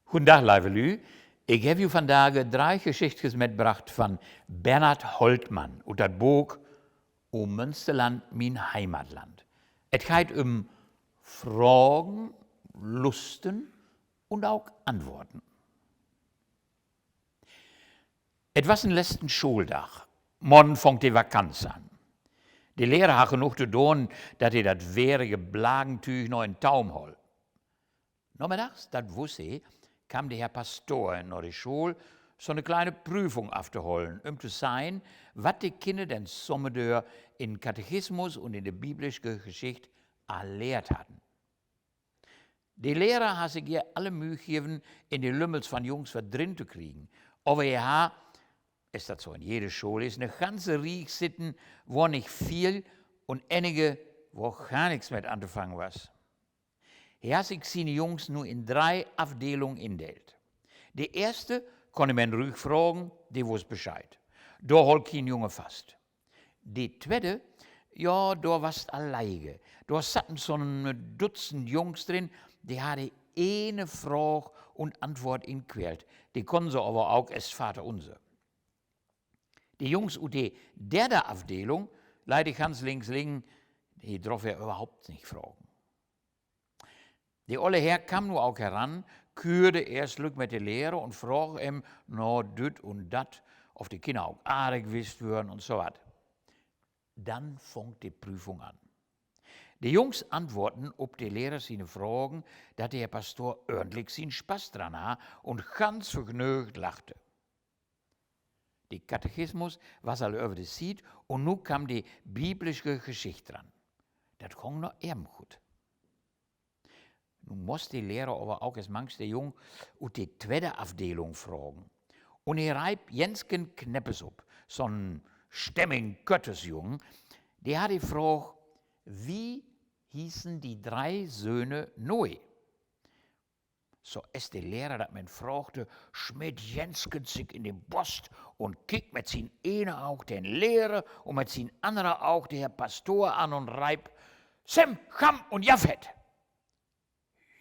Goedendag, lieve Lü. Ik heb u vandaag 3 geschichtjes metgebracht van Bernhard Holtmann uit het boek O Münsterland, mijn Heimatland. Het gaat Fragen, Lusten und auch Antworten. Het was een letzten Schuldag. Morgen fängt die Vakanz an. De Lehrer had genoeg te doen dat hij dat weerige Blagentuch noch in Taum hol. Nachmittags, dat wusste hij, kam der Herr Pastor naar de Schule, so eine kleine Prüfung aufzuholen, zu sehen, was die Kinder denn sommerdeur in Katechismus und in der biblischen Geschichte erlehrt hatten. Die Lehrer hat sich hier alle Mühe gegeben, in die Lümmels von Jungs was drin zu kriegen. Aber ja, ist das so in jeder Schule, ist eine ganze Riege sitten, wo nicht viel und einige, wo gar nichts mit anzufangen was. Er hat sich seine Jungs nur in 3 Abteilungen indelt. Die erste konnte man ruhig fragen, die wusste Bescheid. Da holt kein Junge fast. Die zweite, ja, da war's alleine. Da saßen so ein Dutzend Jungs drin, die hatte eine Frage und Antwort in quält. Die konnten sie aber auch als Vater unser. Die Jungs aus der dritte Abteilung, leider ganz links liegen, die drauf ja überhaupt nicht fragen. Die olle Herr kam nur auch heran, kürde erst Glück mit der Lehrer und fragte ihm, no, düt und dat, ob die Kinder auch aardig wisst würden und so was. Dann fängt die Prüfung an. Die Jungs antworten, ob der Lehrer seine Fragen, dass der Pastor ordentlich seinen Spaß dran hat und ganz vergnügt lachte. Die Katechismus war all über die Zeit und nun kam die biblische Geschichte dran. Das ging noch eben gut. Nun muss die Lehrer aber auch als manchste Jung und die zweite Abteilung fragen. Und er reibt Jensken Kneppes op, so ein stämmigen Gottesjungen, der hat die Frage, wie hießen die 3 Söhne Noe? So ist der Lehrer, dat man fragte, schmidt Jensken sich in den Bost und kickt mit sein eine Auge den Lehrer und mit sein anderer Auge der Herr Pastor an und reibt, Sem, Cham und Japhet.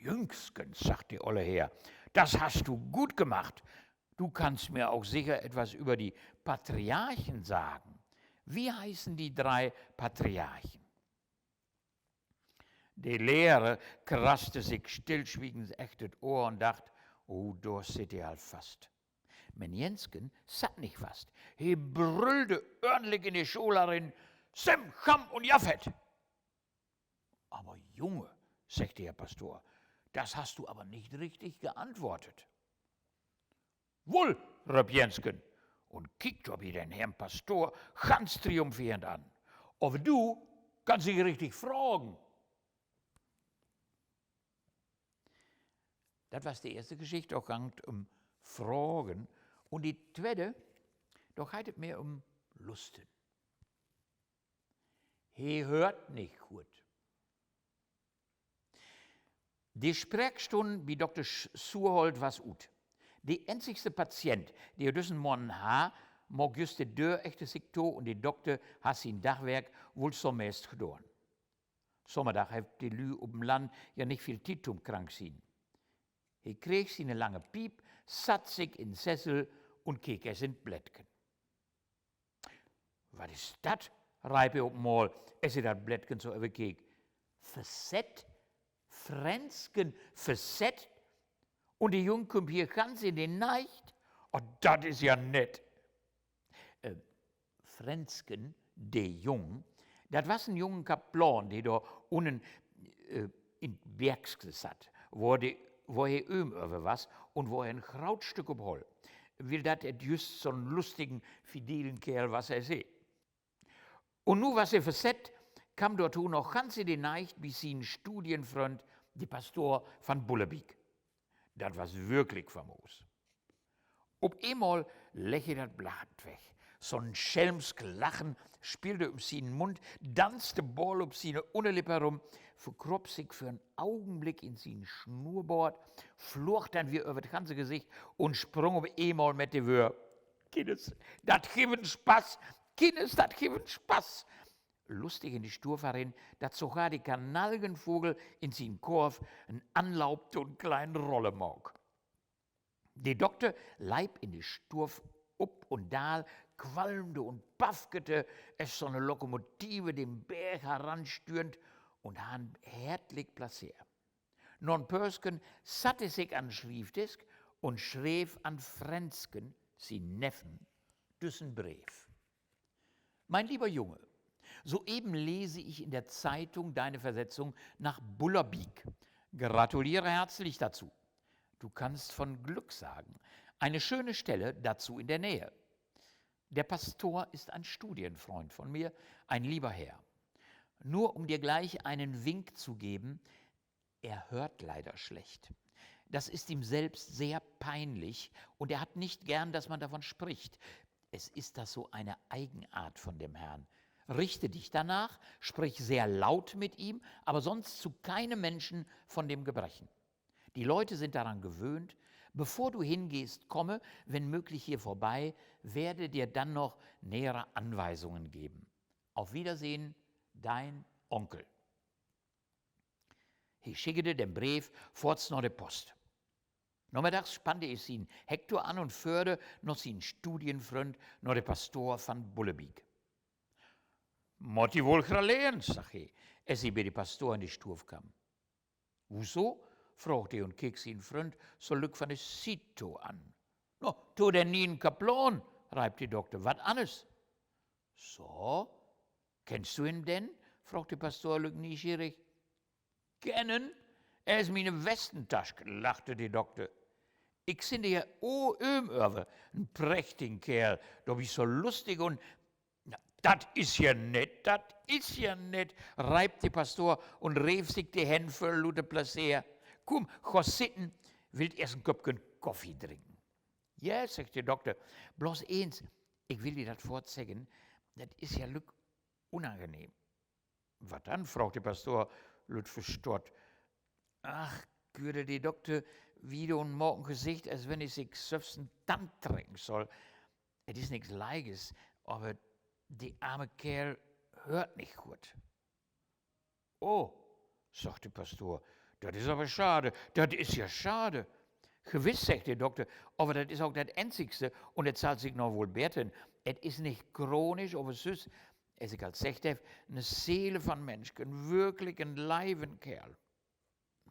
Jüngskens, sagt der olle Herr, das hast du gut gemacht. Du kannst mir auch sicher etwas über die Patriarchen sagen. Wie heißen die 3 Patriarchen? Der Lehrer krasste sich stillschweigend echt das Ohr und dachte, oh, da sitzt er halt fast. Men Jensken satt nicht fast. Er brüllte ordentlich in die Schule Sem, Cham und Japhet. Aber Junge, sagte der Pastor, das hast du aber nicht richtig geantwortet. Wohl, rief Jensken und kickte ob den Herrn Pastor ganz triumphierend an. Aber du kannst dich richtig fragen. Das war die erste Geschichte, auch ging Fragen. Und die zweite, doch geht es mehr Lusten. He hört nicht gut. Die Sprechstunde wie Dr. Suhrhold was ut. Die einzigste Patient, die diesen Morgen ha, mag just die Deur echte Sektor und die Doktor hat sein Dachwerk wohl so meist gedaan. Sommerdag hat die Lü auf dem Land ja nicht viel Zeit zum krank sein. Er krieg seine lange Piep, satt sich in Sessel und keek es in Blättchen. Was ist das? Reib er auf mal, es ist das Blättchen so überkeek. Verset? Frensken verset und die Jung kommt hier ganz in den Nacht. Oh, das ist ja nett. Frensken, der Jung, das war ein junger Kaplan, der da unten in Bergskes hat, wo er über was und wo er ein Krautstück abholt. Will das just so einen lustigen, fidelen Kerl, was er sieht. Und nun, was er verset, kam dort noch ganz in die Nacht bis sein Studienfreund, der Pastor von Bullerbeek. Das war wirklich famos. Auf einmal lächelte das Blatt weg. So ein schelmsk Lachen spielte um seinen Mund, tanzte Ball um seine Unterlippe herum, verkropp sich für einen Augenblick in sein Schnurrbart, flucht dann wieder über das ganze Gesicht und sprung auf einmal mit der Wör. Kindes, das gibt Spaß. Kindes, das gibt Spaß. Lustig in die Sturfarin, dass sogar die Kanalgenvogel in seinen Korf einen anlaubten und kleinen Rolle mag. Der Doktor leib in die Sturf up und dal, qualmte und baffkete, es so eine Lokomotive den Berg heranstürend und han härtlich placiert. Non Pörsken satte sich an den Schrieftisch und schreef an Frensken, sie Neffen, düssen Brief. Mein lieber Junge, soeben lese ich in der Zeitung deine Versetzung nach Bullerbeek. Gratuliere herzlich dazu. Du kannst von Glück sagen. Eine schöne Stelle dazu in der Nähe. Der Pastor ist ein Studienfreund von mir, ein lieber Herr. Nur um dir gleich einen Wink zu geben, er hört leider schlecht. Das ist ihm selbst sehr peinlich und er hat nicht gern, dass man davon spricht. Es ist das so eine Eigenart von dem Herrn. Richte dich danach, sprich sehr laut mit ihm, aber sonst zu keinem Menschen von dem Gebrechen. Die Leute sind daran gewöhnt. Bevor du hingehst, komme, wenn möglich, hier vorbei, werde dir dann noch nähere Anweisungen geben. Auf Wiedersehen, dein Onkel. Ich schickte den Brief forts nach der Post. Nachmittags spannte ich ihn Hektor an und führte noch seinen Studienfreund nach der Pastor von Bullerbeek. Motti wohl graleeren, sag ich, als ich bei der Pastor in die Sturf kam. Wieso? Fragte ich und kick seinen Freund so lück von der Sito an. No, tu denn nie einen Kaplan, reibt die Doktor, wat anders? So, kennst du ihn denn? fragte der Pastor lück neugierig. Kennen? Er ist meine Westentasche, lachte die Doktor. Ich finde ja über, ein prächtigen Kerl, da bin ich so lustig und das ist ja nett, reibt der Pastor und rief sich die Hände voll Lute Placer. Komm, geh sitten, will erst ein Köpfchen Kaffee trinken. Ja, sagt der Doktor, bloß eins, ich will dir das vorzeigen, das ist ja lück unangenehm. Was dann, fragt der Pastor, lüt verstört. Ach, würde die Doktor wieder und morgen Gesicht, als wenn ich sich selbst einen Tand trinken soll. Es ist nichts Leiges, aber der arme Kerl hört nicht gut. Oh, sagt der Pastor, das ist aber schade, das ist ja schade. Gewiss, sagt der Doktor, aber das ist auch das Einzigste und es zahlt sich noch wohl beten. Es ist nicht chronisch, aber es ist, als ich als sagt, eine Seele von Menschen, wirklich ein Leibenkerl.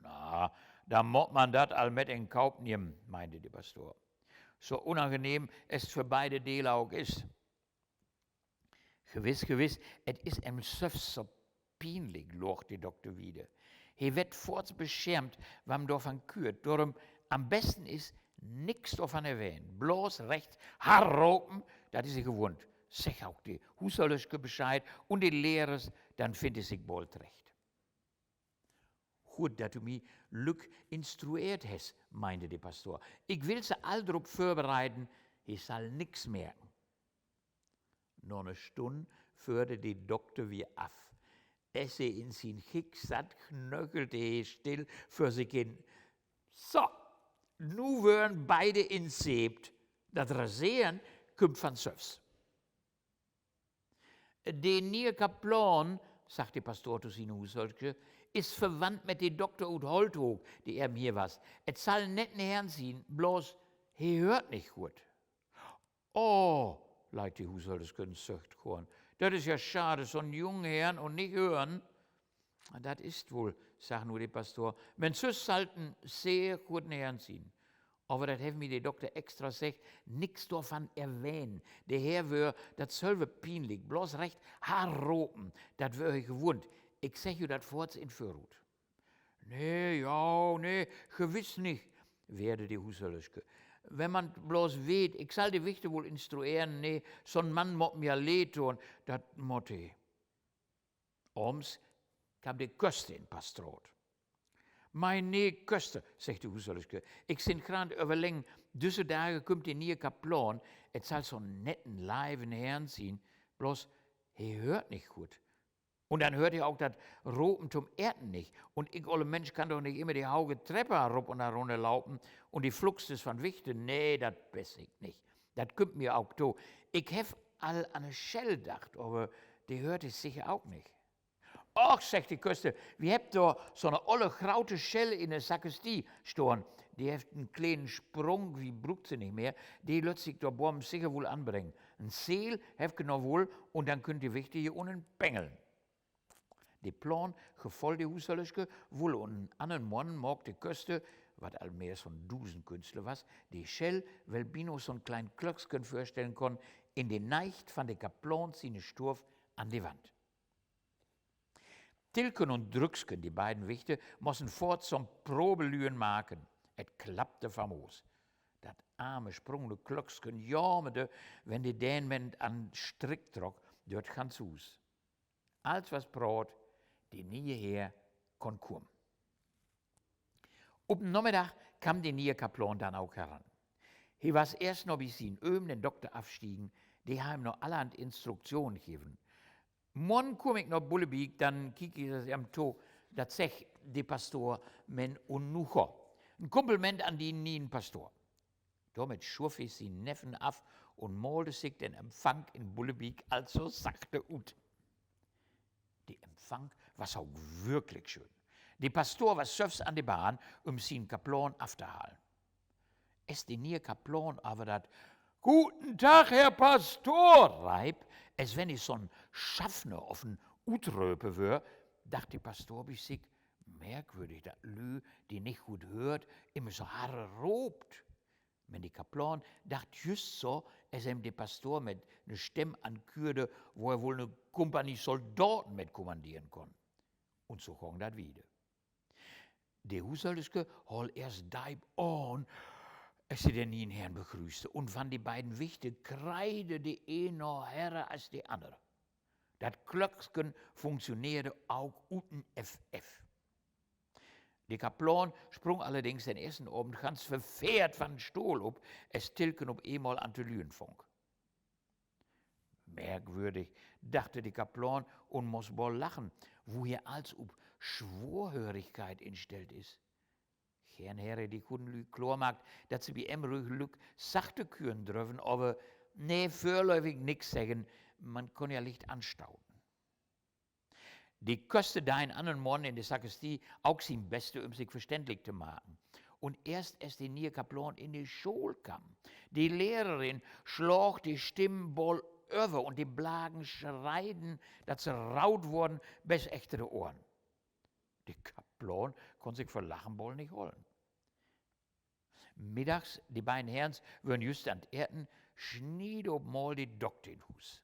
Na, da muss man das all mit in Kauf nehmen, meinte der Pastor. So unangenehm es für beide Dele auch ist. Gewiss, es ist ihm selbst so peinlich, locht der Doktor wieder. Er wird forts beschämt, wam davon kürt. Darum am besten ist, nix davon erwähnen. Bloß recht harropen, das ist sie gewohnt. Sag auch die Husserlöschke Bescheid und die Lehrers, dann findet sich bald recht. Gut, dass du mich lück instruiert hast, meinte der Pastor. Ich will sie all drauf vorbereiten, ich soll nix merken. Noch eine Stunde führte die Doktor wie af. Esse in sin Hick satt, knöchelte er still für sich hin. So, nu wären beide insebt. Das Rasieren kommt von selbst. Der neue Kaplan, sagt der Pastor zu seiner Husholke, ist verwandt mit dem Doktor ut Holthoek, die er mir was. Es soll nicht Herrn sein, bloß, er hört nicht gut. Oh, leiht die Husholke söcht Korn. Das ist ja schade, so ein junger Herrn und nicht hören. Das ist wohl, sagt nur der Pastor. Wenn Süß sollten sehr guten Herrn sein. Aber das haben mir der Doktor extra gesagt, nix davon erwähnen. Der Herr wär, das selbe peinlich, bloß recht harropen, das wär ich gewohnt. Ich sag you das forts in Fürrut. Nee, gewiss nicht, werde die Husserlöschke. Wenn man bloß weht, ich soll die Wichte wohl instruieren, nee, so ein Mann mott mir leid tun, das motte. Oms kam die Köste in Pastrot. Mein nee, Köste, sagt die Husserlöschke. Ich sind gerade überlegen, diese Tage kommt der neue Kaplan, es soll so einen netten, leiben Herrn ziehen, bloß, er hört nicht gut. Und dann hört ihr auch das Ropen zum Erden nicht. Und ich, olle Mensch, kann doch nicht immer die Hauge Treppe herup und herunter laufen und die Flux ist von Wichte. Nee, das besser ich nicht. Das kommt mir auch to. Ich hef all an eine Schell gedacht, aber die hört es sicher auch nicht. Och, sagt die Köste, wir habt da so eine olle graute Schelle in der Sakristie storen. die heeft einen kleinen Sprung, wie brugt sie nicht mehr, die lässt sich der Baum sicher wohl anbringen. Ein Seel heeft noch wohl und dann könnt ihr wichtig unten pengeln. Die Plan gefolgte Husserlischke wohl und einen anderen Mann mag die Küste, was all mehr so ein Dusenkünstler was, die Schell, weil Bino so ein kleinen Klöcksken vorstellen kann, in den Neicht von der Kaplan seine Sturf an die Wand. Tilken und Drücksken, die beiden Wichte, müssen fort zum Probelühen machen. Et klappte famos. Dat arme sprungende Klöcksken jammerste, wenn die Dänen an Strick trok, dort ganz Hus. Als was brot, die nie her kon kommen. Op den Nachmittag kam die neue Kaplan dann auch heran. He was erst noch bis ihn den Doktor abstiegen, die haben noch allerhand Instruktionen gegeben. Morgen komm ich nach Bullebeek, dann kiek ich das am To, dat sech die Pastor men unucher. Ein Kompliment an den neuen Pastor. Damit schuf ich sie Neffen ab und malte sich den Empfang in Bullebeek also sachte ut. Der Empfang war auch wirklich schön. Der Pastor war selbst an der Bahn, seinen Kaplan aufzuhalten. Es die neue Kaplan aber dat Guten Tag, Herr Pastor, reib, als wenn ich so ein Schaffner auf ein Utröpe wär, dachte der Pastor bei sich, merkwürdig, dat Lü, die nicht gut hört, immer so Haare robt. Wenn die Kaplan dacht just so, als ihm der Pastor mit ne Stimme ankürde, wo er wohl eine Kompanie Soldaten mit kommandieren kann. Und so ging dat wieder. Der Husserlischke hol erst Deib an, als sie den neuen Herrn begrüßte. Und van die beiden Wichte kreide die eine Herre als die andere. Dat Klöcksken funktionierte auch uten FF. Der Kaplan sprung allerdings den ersten Abend ganz verfehrt van den Stuhl ob, es Tilken ob einmal an den Lüenfunk. Merkwürdig, dachte der Kaplan und muss wohl lachen, wo hier als ob Schwurhörigkeit instellt ist. Gern Herre, die kunden Lü klar macht, dass sie bei Emmerich Lück sachte küren dürfen, aber nee, vorläufig nix sagen, man kann ja Licht anstauen. Die koste da einen anderen Mann in der Sakristie auch sein Beste, sich verständlich zu machen. Und erst als die neue Kaplan in die Schule kam, die Lehrerin schlug die Stimmball über und die Blagen schreien, dass sie raut wurden bis echtere Ohren. Die Kaplan konnte sich vor Lachen wohl nicht holen. Mittags, die beiden Herren würden just an Erden, schnied ob mal die Doktor in Hus.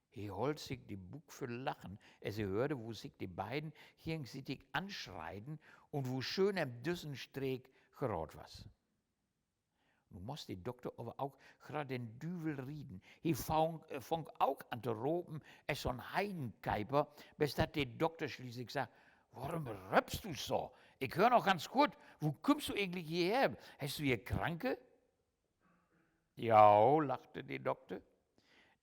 He holt sich die Buch für Lachen, als er hörte, wo sich die beiden gegenseitig anschreien und wo schön am Düssenstreck gerot was. Nun muss die Doktor aber auch gerade den Düvel rieden. He fang auch an zu ropen, als so ein Heidenkeiper, bis dat der Doktor schließlich sagt, warum röpst du so? Ich höre noch ganz gut, wo kommst du eigentlich hierher? Hast du hier Kranke? Ja, lachte der Doktor.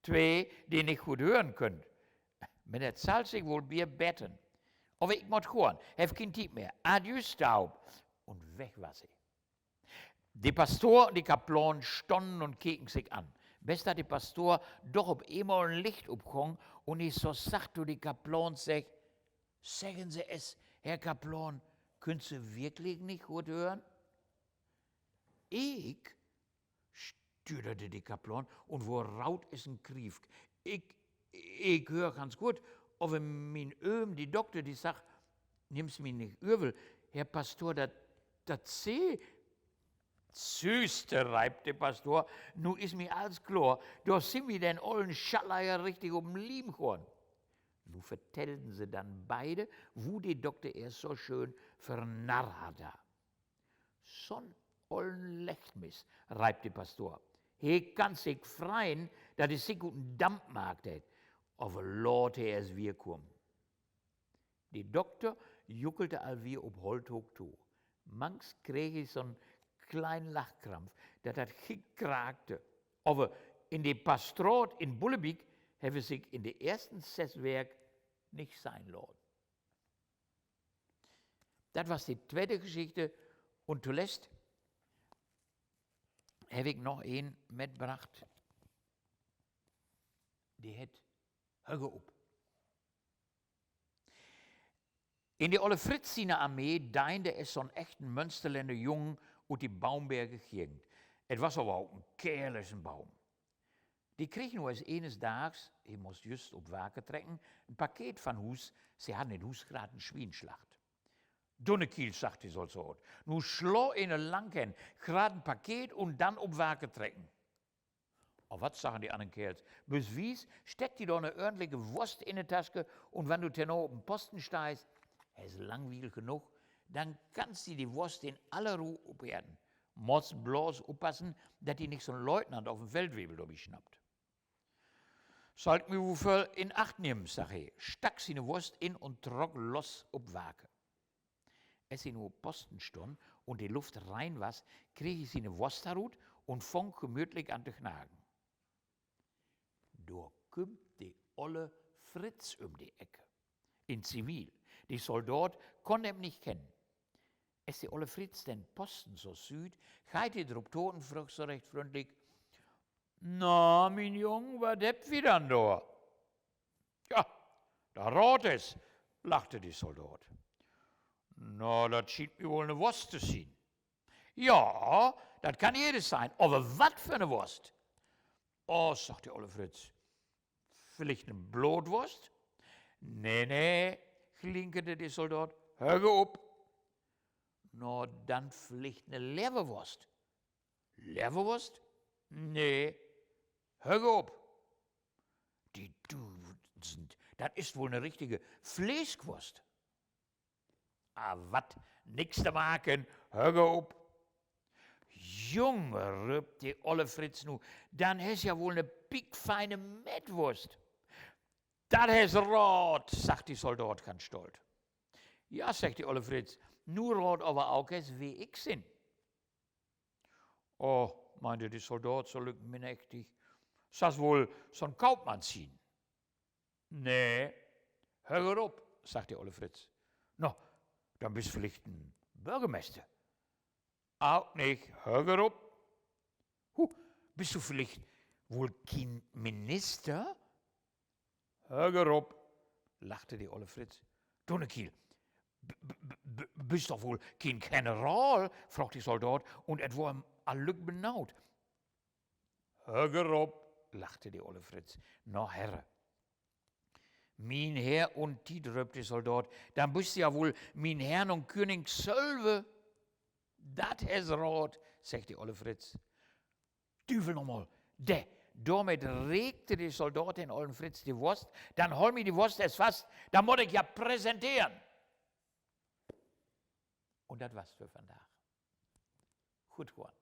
Zwei, die nicht gut hören können. Mit der zahlt sich wohl Bier betten. Aber ich muss hören, hab kein Tipp mehr. Adieu, Staub. Und weg war sie. Der Pastor und die Kaplan stonden und keken sich an. Bis da der Pastor doch ob einmal ein Licht upkong und ich so sagt du die Kaplan sag, sagen Sie es, Herr Kaplan, können Sie wirklich nicht gut hören? Ich, stüderte die Kaplan und wo raut ist ein Krief. Ich höre ganz gut, aber mein die Doktor, die sagt, nimm's mir nicht übel, Herr Pastor, das seh. Süßte, reibt der Pastor, nu ist mir alles klar, da sind wir den ollen Schalleier richtig um den Liebhorn. Nu vertellten sie dann beide, wo die Doktor erst so schön vernarrt hatte. So'n ollen Lechtmis, reibt der Pastor. He kann sich freien, dass es sich guten Dampf macht, aber Leute es wir kommen. Die Doktor juckelte all wir ob Holthoch to. Mangs krieg ich so'n kleinen Lachkrampf, dat kragte. Aber in de Pastorat in Bullebeek habe sich in de ersten 6 Werk nicht sein lassen. Das war die zweite Geschichte. Und zuletzt habe ich noch einen mitgebracht, die hat Höge up. In der Olle Fritz seiner Armee deinte es so einen echten Münsterländer Jungen und die Baumberge gegend. Es war aber auch ein kerlichen Baum. Die kriegen nur als eines Tages, ich muss just op Waken trekken, ein Paket von Hus, sie hatten in Hus gerade eine Schwienschlacht. Dunnekiel, sagt die so. Nu schlo in een Langhen, gerade ein Paket und dann op Waken trekken. Oh, was sagen die anderen Kerls? Bis wies, steckt die doch eine ordentliche Wurst in die Tasche und wenn du tenno auf den Posten steigst, es ist langweilig genug, dann kannst du die Wurst in aller Ruhe abwerden. Musst bloß aufpassen, dass die nicht so ein Leutnant auf dem Feldwebel durchschnappt. Sollt mir wofür in Acht nehmen, sag ich. Stack seine Wurst in und trock los ob Waken. Als sie nur Posten stund und die Luft rein war, krieg ich seine Wurst herut und fang gemütlich an zu knagen. Da kommt die olle Fritz um die Ecke. In Zivil. Die Soldat konnte ihn nicht kennen. Als die olle Fritz den Posten so süd, geht die drüber tot und fragt so recht freundlich: Na, mein Jung, was habt ihr dann da? Ja, da rot es, lachte die Soldat. Na, das schien mir wohl eine Wurst zu sein. Ja, das kann jedes sein, aber was für eine Wurst? Oh, sagt der olle Fritz, vielleicht eine Blutwurst? Nee, klinkerte die Soldat, hör op. Na, dann vielleicht eine Leberwurst. Leberwurst? Nee, hör op. Die Dusend, das ist wohl eine richtige Fleischwurst. Ah, wat, nix zu machen, hör op. Junge, rübt die olle Fritz nu, dann hast ja wohl eine piekfeine Mettwurst. Das ist rot, sagt die Soldat ganz stolz. Ja, sagt die olle Fritz, nur rot aber auch es wie ich sin. Oh, meinte die Soldat so lückenmächtig, das wohl so ein Kaufmann ziehen. Nee, hör op, sagt die olle Fritz. No, dann bist du vielleicht ein Bürgermeister. Auch nicht, hör op. Bist du vielleicht wohl kein Minister? Hör op, lachte die olle Fritz. Dunnekiel, bist doch wohl kein General? Fragt die Soldat und et war ihm allück benaut. Hör op, lachte die olle Fritz. Na, Herr. Mein Herr und die dröbt die Soldat, dann bist du ja wohl mein Herr und König selber. Dat is rot, sagt die olle Fritz. Düvel nochmal, damit regte die Soldat den ollen Fritz die Wurst, dann hol mir die Wurst erst fast, dann muss ich ja präsentieren. Und das war's für vandaag. Gut geworden.